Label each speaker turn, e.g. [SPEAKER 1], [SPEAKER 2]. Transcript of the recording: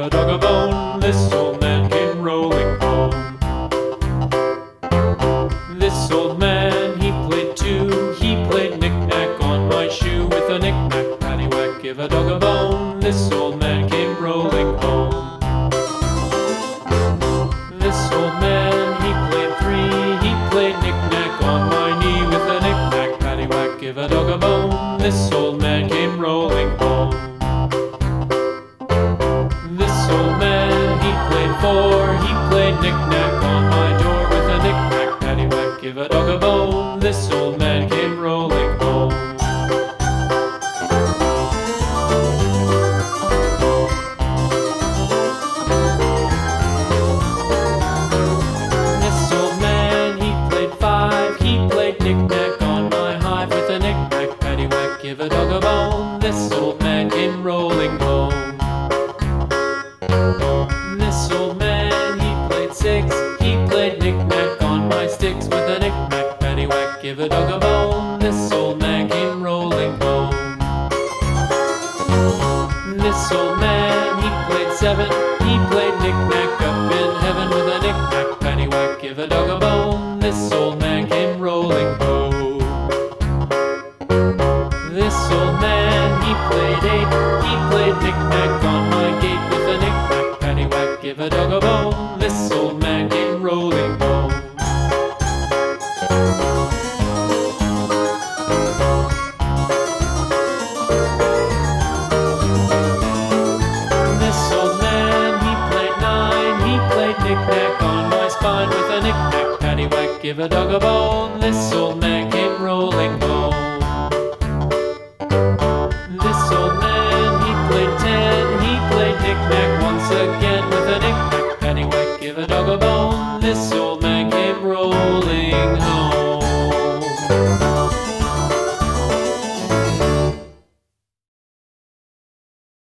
[SPEAKER 1] a dog a bone. This old man came rolling home. This old man, he played too. He played knick-knack on my shoe. With a knick-knack, paddywhack, give a dog a bone. This old man came rolling home. This old man, he played three. He played knick-knack on my knee. With a knick-knack, paddywhack, give a dog a bone. This old man came rolling home. This old man, he played four. He played knick-knack on my door. With a knick-knack, paddywhack, give a dog a bone. This old man came rolling home. This old man, he played five. He played knick-knack on my hive. With a knick-knack, paddywhack, give a dog a bone. This old man came rolling home. This old man, he played six. He played knick-knack on my sticks. With a knick-knack, paddywhack, give a dog a bone. This old man came rolling home. This old man, he played seven. He played knick-knack up in heaven. With a knick-knack, paddywhack, give a dog a bone. This old man came rolling home. This old man, he played eight. He played knick-knack on my gate. With a knick-knack, paddywhack, give a dog a bone. This old man came rolling home. This old man, he played nine. He played knick-knack on my spine. With a knick-knack, paddywhack, give a dog a bone. This old man came rolling home.